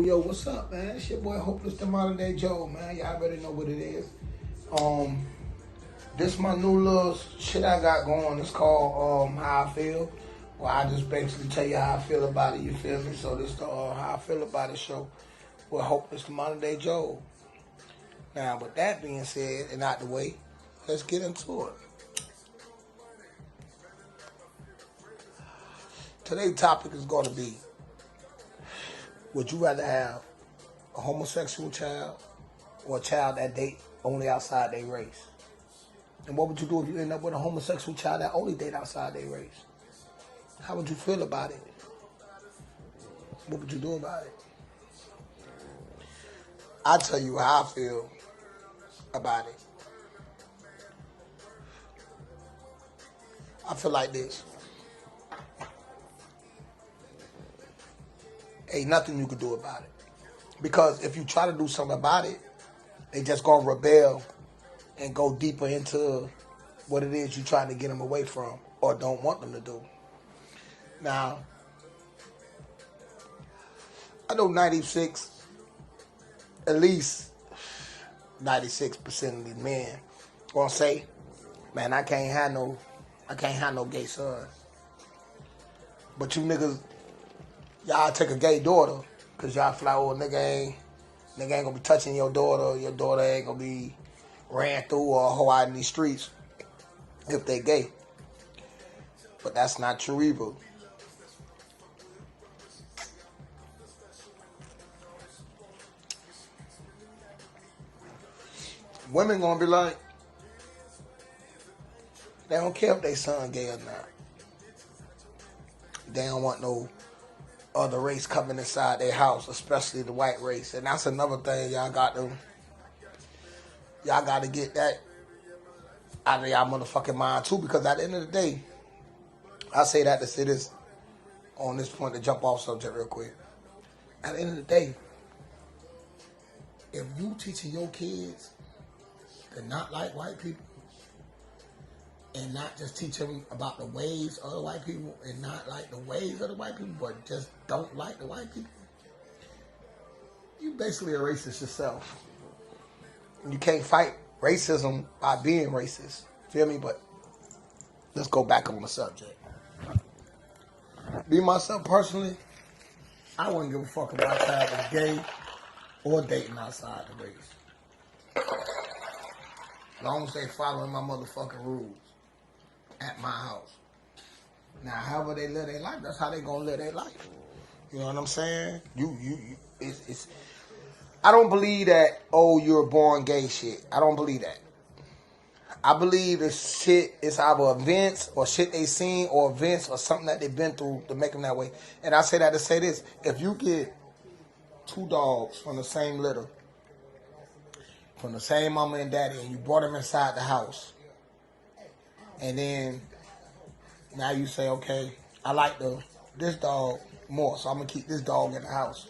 Yo, what's up, man? It's your boy Hopeless the Modern Day Joe, man. Y'all already know what it is. This my new little shit I got going. It's called How I Feel. Well, I just basically tell you how I feel about it, you feel me? So this the How I Feel About It show with Hopeless the Modern Day Joe. Now, with that being said and out the way, let's get into it. Today's topic is going to be, would you rather have a homosexual child or a child that date only outside their race? And what would you do if you end up with a homosexual child that only date outside their race? How would you feel about it? What would you do about it? I'll tell you how I feel about it. I feel like this. Ain't nothing you can do about it. Because if you try to do something about it, they just gonna rebel and go deeper into what it is you're trying to get them away from or don't want them to do. Now, I know at least 96% of these men gonna say, man, I can't have no gay son. But you niggas, y'all take a gay daughter, cause y'all fly, oh, nigga ain't gonna be touching your daughter ain't gonna be ran through or hoe out in these streets if they gay. But that's not true either. Women gonna be like, they don't care if they son gay or not. They don't want no other race coming inside their house, especially the white race. And that's another thing y'all got to get that out of y'all motherfucking mind too, because at the end of the day, I say that to say this on this point, to jump off subject real quick. At the end of the day, if you teaching your kids to not like white people, and not just teach them about the ways of the white people and not like the ways of the white people, but just don't like the white people, you basically a racist yourself. You can't fight racism by being racist. Feel me? But let's go back on the subject. Me, myself, personally, I wouldn't give a fuck if my child was gay or dating outside the race. As long as they following my motherfucking rules at my house. Now, however they live their life, that's how they gonna live their life. You know what I'm saying? It's I don't believe that, oh, you're born gay shit. I don't believe that. I believe it's shit, it's either events or shit they seen or events or something that they've been through to make them that way. And I say that to say this. If you get two dogs from the same litter, from the same mama and daddy, and you brought them inside the house, and then now you say, okay, I like this dog more, so I'm going to keep this dog in the house.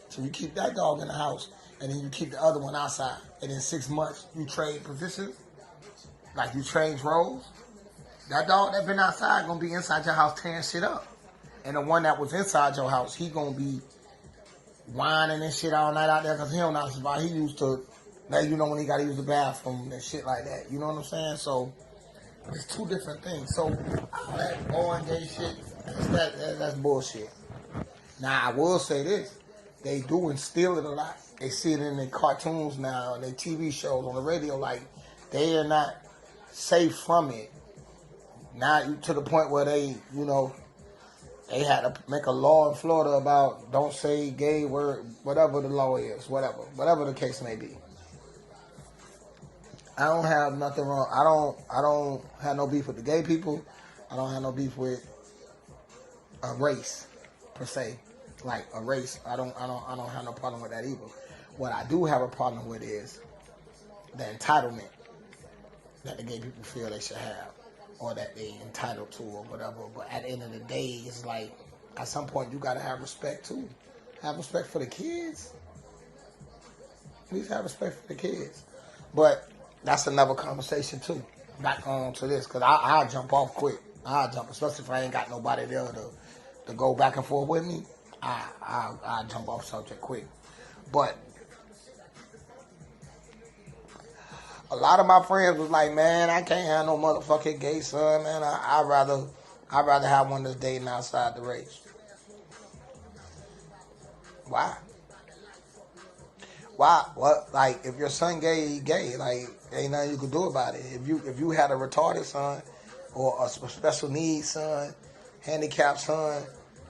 So you keep that dog in the house, and then you keep the other one outside. And in 6 months, you trade positions, like you change roles. That dog that been outside going to be inside your house tearing shit up. And the one that was inside your house, he going to be whining and shit all night out there because he don't know about. He used to, now you know when he got to use the bathroom and shit like that. You know what I'm saying? So it's two different things. So all that born gay shit, that's bullshit. Now I will say this. They do instill it a lot. They see it in their cartoons now and their TV shows on the radio. Like, they are not safe from it. Now to the point where they, you know, they had to make a law in Florida about don't say gay word, whatever the law is, whatever the case may be. I don't have nothing wrong. I don't have no beef with the gay people. I don't have no beef with a race per se. Like a race, I don't have no problem with that either. What I do have a problem with is the entitlement that the gay people feel they should have, or that they entitled to, or whatever. But at the end of the day, it's like at some point you gotta have respect too. Have respect for the kids. Please have respect for the kids. But that's another conversation too. Back on to this, cause I'll jump off quick. I'll jump, especially if I ain't got nobody there to go back and forth with me. I jump off subject quick. But a lot of my friends was like, man, I can't have no motherfucking gay son, man. I'd rather have one that's dating outside the race. Why? Why? What? Like, if your son gay, he gay. Like, ain't nothing you can do about it. If you had a retarded son or a special needs son, handicapped son,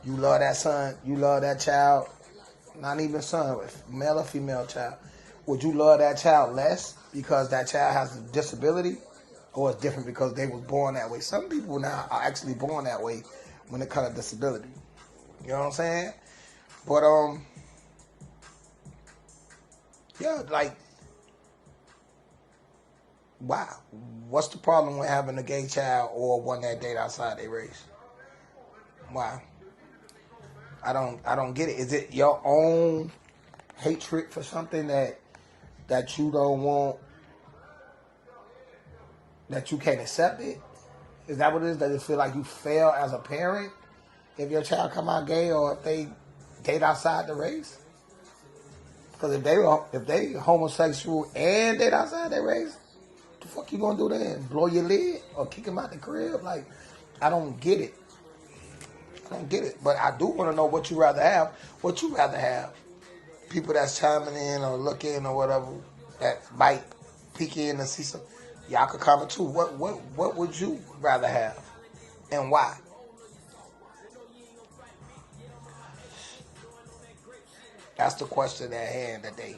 you love that son, you love that child. Not even son, male or female child. Would you love that child less because that child has a disability, or it's different because they was born that way? Some people now are actually born that way when it comes to disability. You know what I'm saying? But yeah, like, wow, what's the problem with having a gay child or one that date outside their race? Why? I don't get it. Is it your own hatred for something that you don't want, that you can't accept it? Is that what it is? Does it feel like you fail as a parent if your child come out gay or if they date outside the race? Because if they homosexual and date outside their race, what the fuck you gonna do then? Blow your lid or kick them out the crib? Like, I don't get it. I don't get it. But I do want to know what you rather have. What you rather have? People that's chiming in or looking or whatever that might peek in and see some. Y'all could comment too. What would you rather have, and why? That's the question at hand today.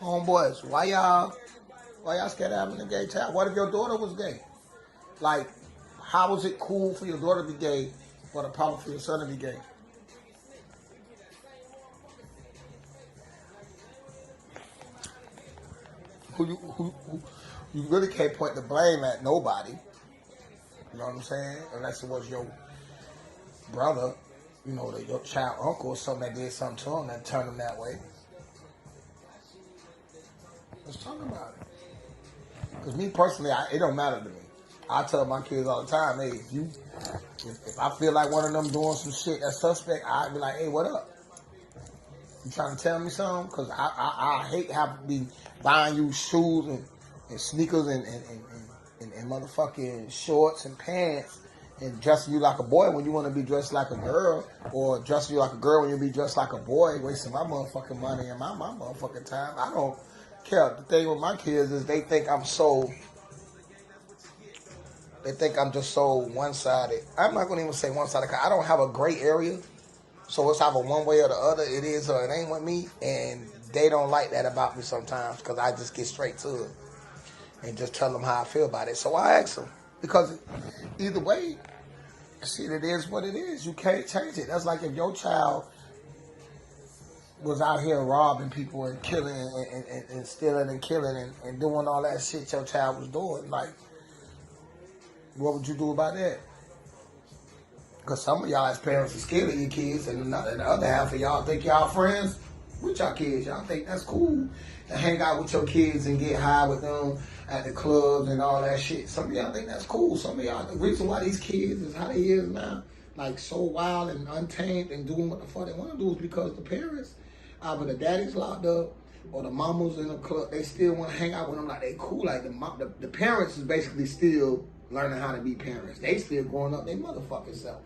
Homeboys, why y'all scared of having a gay child? What if your daughter was gay? Like, how is it cool for your daughter to be gay, but a problem for your son to be gay? Who you really can't point the blame at nobody. You know what I'm saying? Unless it was your brother, your child uncle or something that did something to him that turned him that way. Let's talk about it. Because me personally, it don't matter to me. I tell my kids all the time, hey, if I feel like one of them doing some shit that's suspect, I'd be like, hey, what up? You trying to tell me something? Because I hate having to be buying you shoes and sneakers and motherfucking shorts and pants and dressing you like a boy when you want to be dressed like a girl, or dressing you like a girl when you be dressed like a boy, wasting my motherfucking money and my motherfucking time. I don't care. The thing with my kids is they think I'm just so one-sided. I'm not going to even say one-sided because I don't have a gray area. So it's either one way or the other. It is or it ain't with me. And they don't like that about me sometimes because I just get straight to it and just tell them how I feel about it. So I ask them. Because either way, shit, it is what it is. You can't change it. That's like if your child was out here robbing people and killing and stealing and killing and doing all that shit your child was doing. Like, what would you do about that? Because some of y'all as parents are scared of your kids, and the other half of y'all think y'all friends with y'all kids. Y'all think that's cool to hang out with your kids and get high with them at the clubs and all that shit. Some of y'all think that's cool. Some of y'all, the reason why these kids is how they is now, like so wild and untamed and doing what the fuck they want to do is because the parents, either the daddy's locked up or the mamas in the club, they still want to hang out with them like they cool. Like the parents is basically still learning how to be parents. They still growing up their motherfucking self.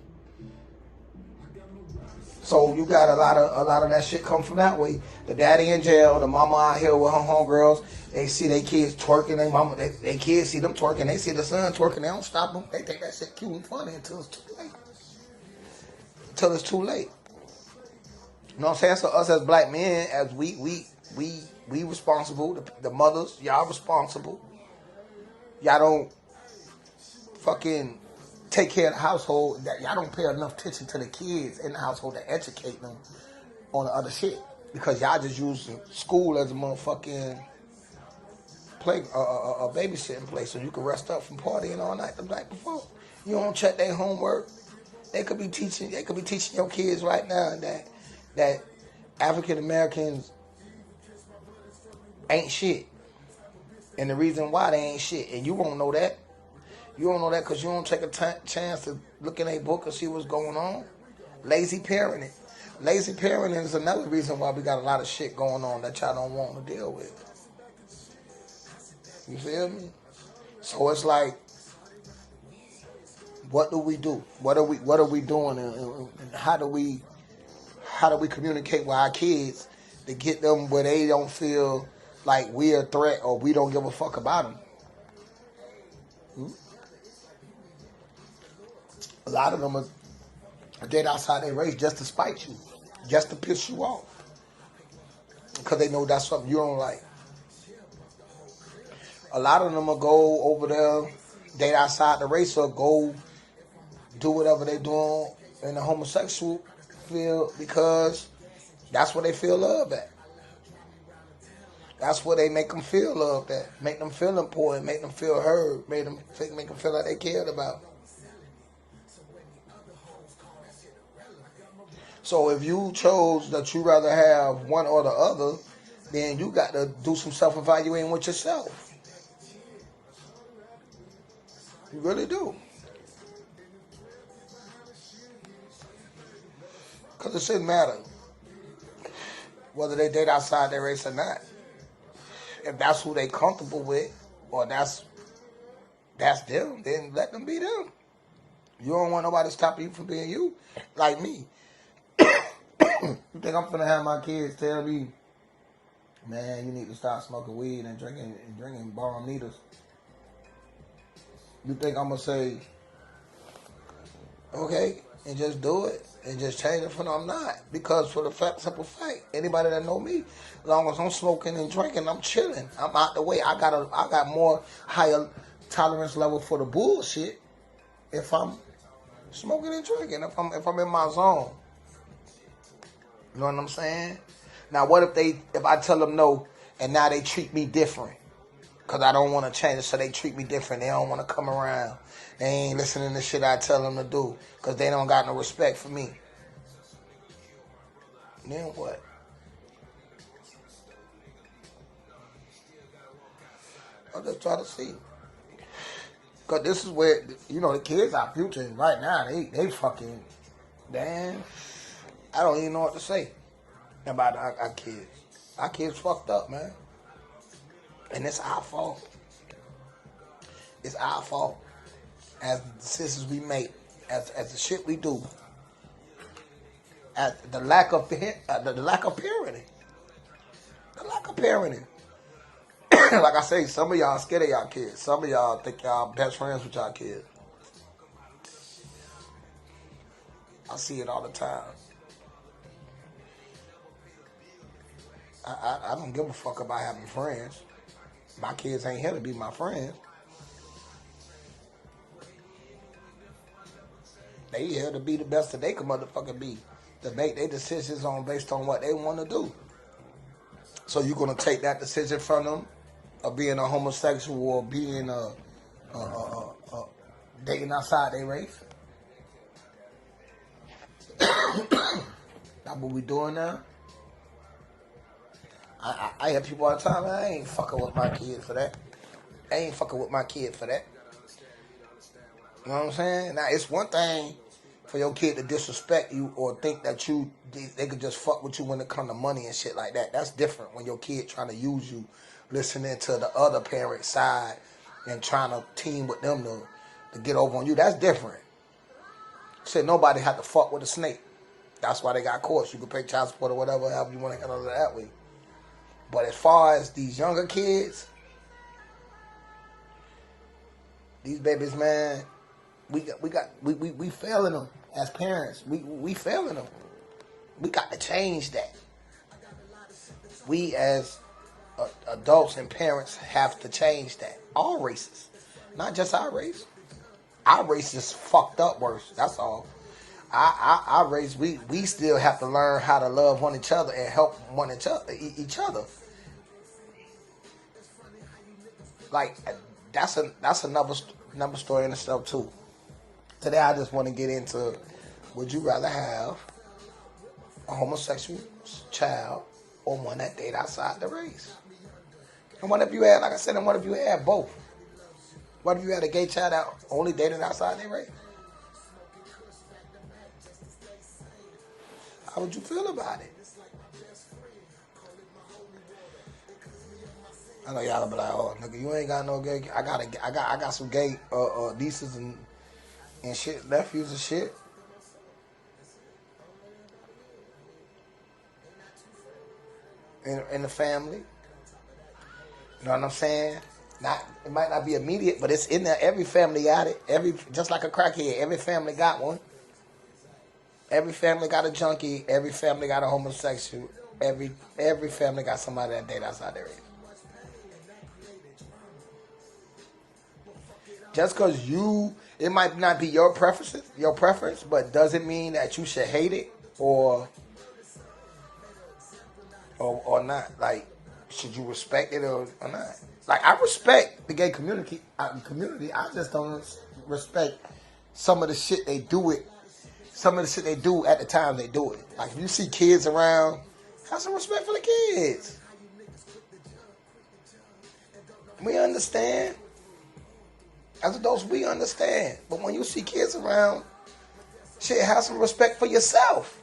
So you got a lot of that shit come from that way. The daddy in jail, the mama out here with her homegirls. They see their kids twerking. They kids see them twerking. They see the son twerking. They don't stop them. They think that shit cute and funny until it's too late. Until it's too late. You know what I'm saying? So us as black men, as we responsible. The mothers, y'all responsible. Y'all don't fucking take care of the household. That y'all don't pay enough attention to the kids in the household to educate them on the other shit, because y'all just use school as a motherfucking play, a babysitting place, so you can rest up from partying all night the night before. You don't check their homework. They could be teaching your kids right now that African Americans ain't shit, and the reason why they ain't shit, and you won't know that. You don't know that because you don't take a chance to look in a book and see what's going on. Lazy parenting. Lazy parenting is another reason why we got a lot of shit going on that y'all don't want to deal with. You feel me? So it's like, what do we do? What are we doing? And how do we communicate with our kids to get them where they don't feel like we're a threat or we don't give a fuck about them? A lot of them are dead outside their race just to spite you, just to piss you off, because they know that's something you don't like. A lot of them will go over there, date outside the race, or go do whatever they're doing in the homosexual field because that's what they feel loved at. That's what they make them feel loved at. Make them feel important, make them feel heard, make them feel like they cared about. So if you chose that you rather have one or the other, then you got to do some self-evaluating with yourself. You really do. Because it shouldn't matter whether they date outside their race or not. If that's who they comfortable with, or that's them, then let them be them. You don't want nobody stopping you from being you. Like me. You think I'm finna have my kids tell me, man, you need to stop smoking weed and drinking bomb needles? You think I'm gonna say, okay, and just do it and just change it? For I'm not, because for the simple fact, anybody that know me, as long as I'm smoking and drinking, I'm chilling. I'm out the way. I got more higher tolerance level for the bullshit if I'm smoking and drinking. If I'm in my zone. You know what I'm saying? Now, what if I tell them no, and now they treat me different? Because I don't want to change it, so they treat me different. They don't want to come around. They ain't listening to shit I tell them to do because they don't got no respect for me. Then what? I'll just try to see. Because this is where, the kids are future right now. They fucking, damn. I don't even know what to say about our kids. Our kids fucked up, man. And it's our fault. It's our fault. As the decisions we make, as the shit we do, as the lack of parenting. The lack of parenting. Like I say, some of y'all scared of y'all kids. Some of y'all think y'all best friends with y'all kids. I see it all the time. I don't give a fuck about having friends. My kids ain't here to be my friends. They here to be the best that they can motherfucking be. To make their decisions based on what they want to do. So you're going to take that decision from them of being a homosexual or being dating outside their race? That's what we doing now? I hear people all the time, I ain't fucking with my kid for that. You know what I'm saying? Now, it's one thing for your kid to disrespect you or think that they could just fuck with you when it comes to money and shit like that. That's different when your kid trying to use you, listening to the other parent's side and trying to team with them to get over on you. That's different. Said nobody had to fuck with a snake. That's why they got courts. You can pay child support or whatever, however you want to handle it that way. But as far as these younger kids, these babies, man, we failing them as parents. We failing them. We got to change that. We as adults and parents have to change that. All races, not just our race. Our race is fucked up worse. That's all. Our race, we still have to learn how to love one each other and help each other. Like that's another story in itself too. Today I just want to get into: would you rather have a homosexual child or one that date outside the race? And what if you had, like I said, and what if you had both? What if you had a gay child that only dated outside their race? How would you feel about it? I know y'all be like, oh nigga, you ain't got no gay. I got some gay nieces and shit, nephews and shit. In the family. You know what I'm saying? It might not be immediate, but it's in there. Every family got it. Just like a crackhead, every family got one. Every family got a junkie. Every family got a homosexual. Every family got somebody that date outside their race. Just because it might not be your preference, but doesn't mean that you should hate it or not. Like, should you respect it or not? Like, I respect the gay community. I just don't respect some of the shit they do it. Some of the shit they do at the time they do it. Like, if you see kids around, have some respect for the kids. We understand. As adults, we understand. But when you see kids around, shit, have some respect for yourself,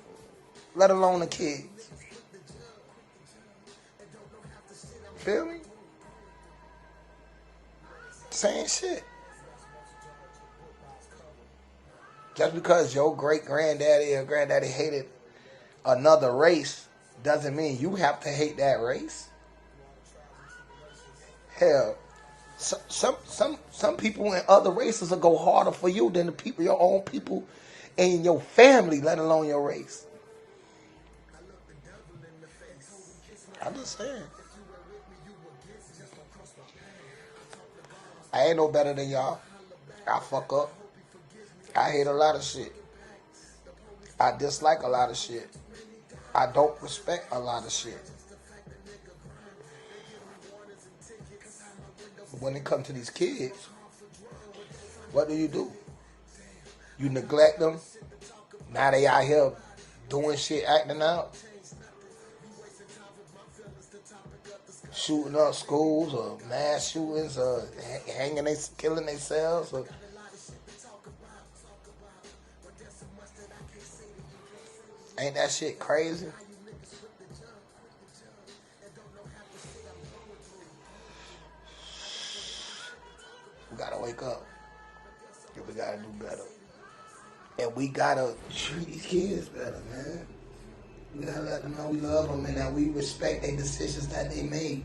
let alone the kids. Feel me? Same shit. Just because your great granddaddy or granddaddy hated another race doesn't mean you have to hate that race. Hell, some people in other races will go harder for you than the people, your own people in your family, let alone your race. I'm just saying. I ain't no better than y'all. I fuck up. I hate a lot of shit. I dislike a lot of shit. I don't respect a lot of shit. But when it comes to these kids, what do? You neglect them. Now they out here doing shit, acting out. Shooting up schools or mass shootings or killing themselves. Ain't that shit crazy? We gotta wake up. We gotta do better. And we gotta treat these kids better, man. We gotta let them know we love them and that we respect their decisions that they made.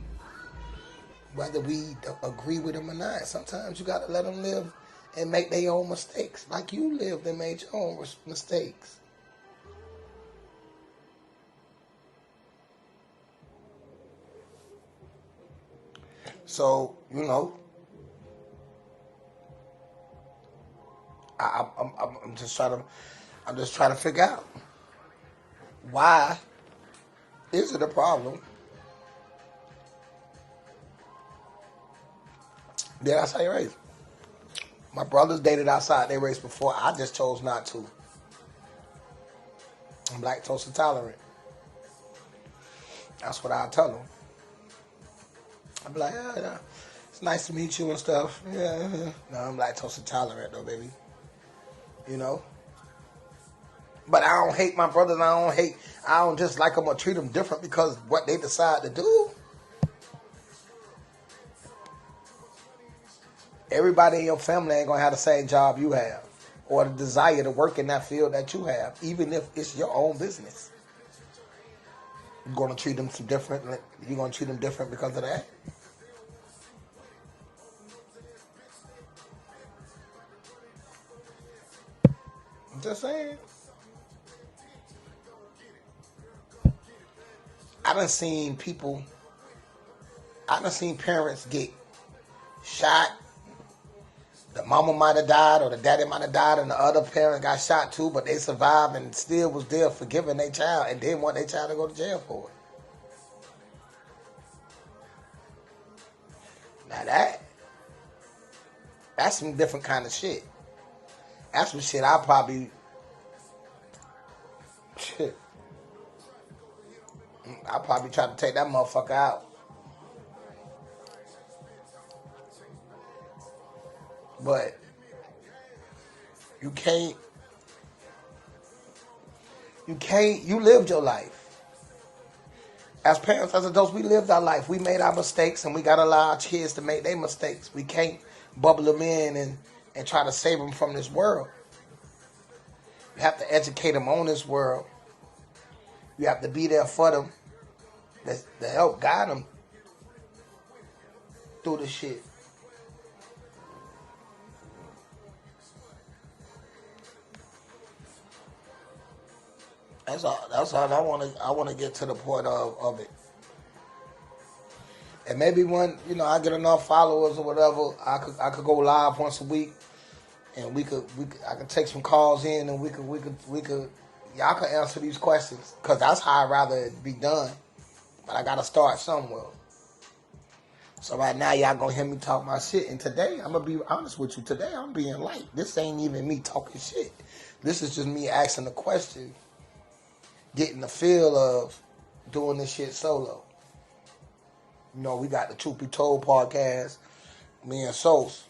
Whether we agree with them or not. Sometimes you gotta let them live and make their own mistakes. Like you lived and made your own mistakes. So, I'm just trying to figure out why is it a problem that outside their race? My brothers dated outside their race before. I just chose not to. I'm lactose intolerant. That's what I tell them. I'm like, yeah, it's nice to meet you and stuff. Yeah. No, I'm lactose intolerant though, baby. But I don't hate my brothers. I don't just like them or treat them different because what they decide to do. Everybody in your family ain't gonna have the same job you have or the desire to work in that field that you have, even if it's your own business. You're gonna treat them different. You're gonna treat them different because of that. I'm just saying. I done seen parents get shot. The mama might have died or the daddy might have died and the other parent got shot too, but they survived and still was there forgiving their child and didn't want their child to go to jail for it. Now that's some different kind of shit. That's some shit I probably try to take that motherfucker out. But you can't You lived your life. As parents, as adults, we lived our life. We made our mistakes, and we got to allow our kids to make their mistakes. We can't bubble them in and try to save them from this world. You have to educate them on this world. You have to be there for them to help guide them through the shit. That's all I want to get to the point of it. And maybe when I get enough followers or whatever, I could go live once a week, and I could take some calls in, and we could y'all could answer these questions, because that's how I'd rather it be done. But I gotta start somewhere. So right now y'all gonna hear me talk my shit, and today I'm gonna be honest with you. Today I'm being light. This ain't even me talking shit. This is just me asking the question, getting the feel of doing this shit solo. We got the Truth Be Told podcast, me and Sos.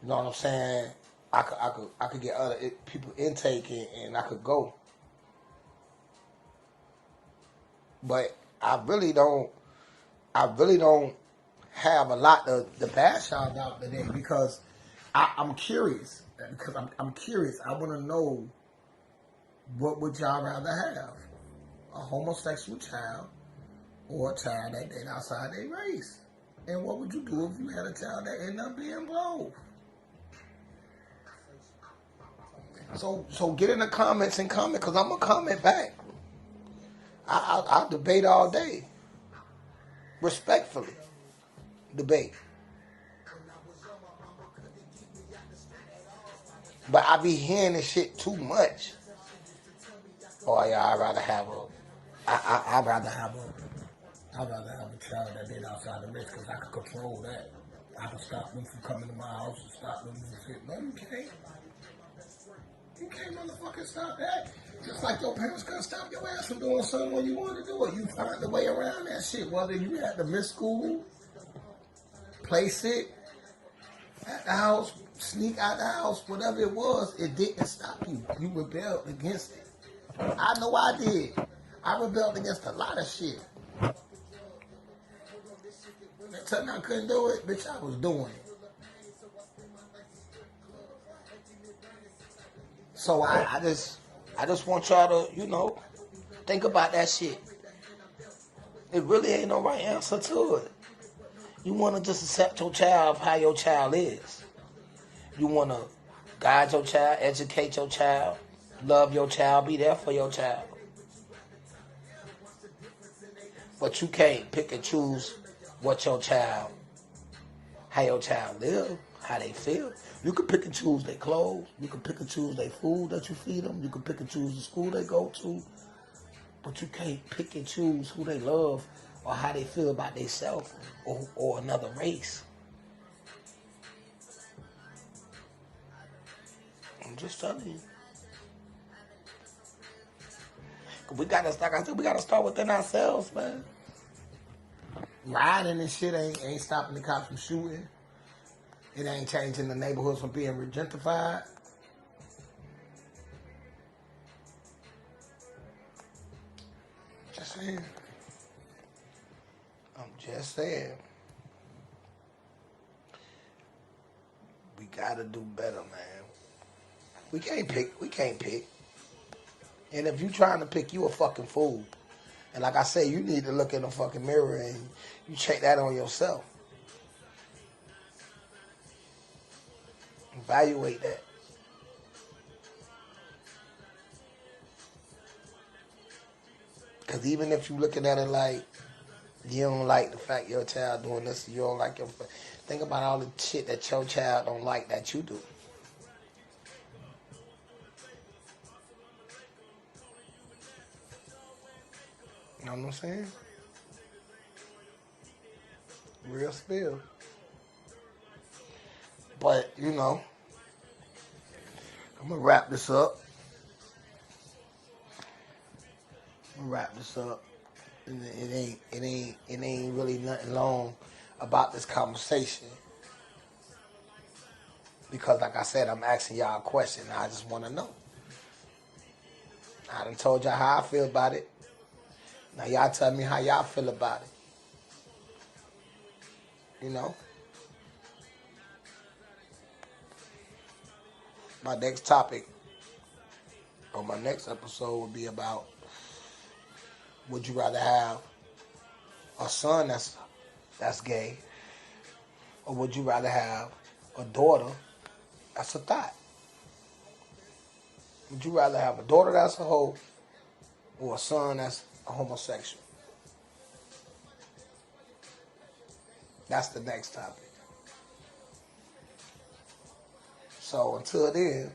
You know what I'm saying? I could get other people intake, and I could go. But I really don't have a lot to bash y'all out today, because I'm curious. Because I'm curious. I want to know, what would y'all rather have? A homosexual child or a child that dated outside their race? And what would you do if you had a child that ended up being both? So get in the comments and comment, because I'm going to comment back. I'll debate all day. Respectfully. Debate. But I be hearing this shit too much. Oh yeah, I'd rather have a child that did outside the race, because I could control that. I could stop them from coming to my house and stop them from shit. No, you can't. You can't motherfucking stop that. Just like your parents couldn't stop your ass from doing something when you wanted to do it. You find a way around that shit. Whether you had to miss school, play sick, at the house, sneak out the house, whatever it was, it didn't stop you. You rebelled against it. I know I did. I rebelled against a lot of shit. Until I couldn't do it, bitch, I was doing it. So I just want y'all to, think about that shit. It really ain't no right answer to it. You want to just accept your child how your child is. You want to guide your child, educate your child, love your child, be there for your child. But you can't pick and choose how your child live, how they feel. You can pick and choose their clothes. You can pick and choose their food that you feed them. You can pick and choose the school they go to. But you can't pick and choose who they love or how they feel about themselves or another race. I'm just telling you. We gotta start within ourselves, man. Riding and shit ain't stopping the cops from shooting. It ain't changing the neighborhoods from being gentrified. Just saying. I'm just saying. We gotta do better, man. We can't pick. And if you trying to pick, you a fucking fool. And like I say, you need to look in the fucking mirror and you check that on yourself. Evaluate that. Because even if you looking at it like you don't like the fact your child doing this, you don't like think about all the shit that your child don't like that you do. You know what I'm saying? Real spill. But, I'm going to wrap this up. And it ain't really nothing long about this conversation. Because like I said, I'm asking y'all a question and I just want to know. I done told y'all how I feel about it. Now y'all tell me how y'all feel about it. You know? My next topic, or my next episode, would be about, would you rather have a son that's gay, or would you rather have a daughter that's a thought? Would you rather have a daughter that's a hoe, or a son that's a homosexual? That's the next topic. So until then,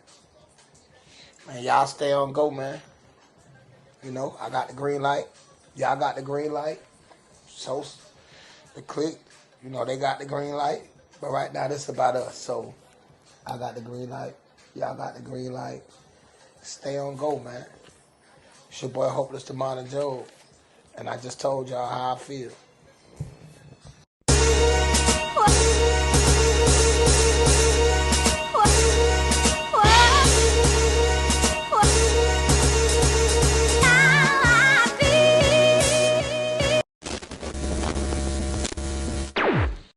man, y'all stay on go, man. You know, I got the green light. Y'all got the green light. So the clique, you know, they got the green light. But right now, this is about us. So I got the green light. Y'all got the green light. Stay on go, man. It's your boy Hopeless Demona Joe. And I just told y'all how I feel.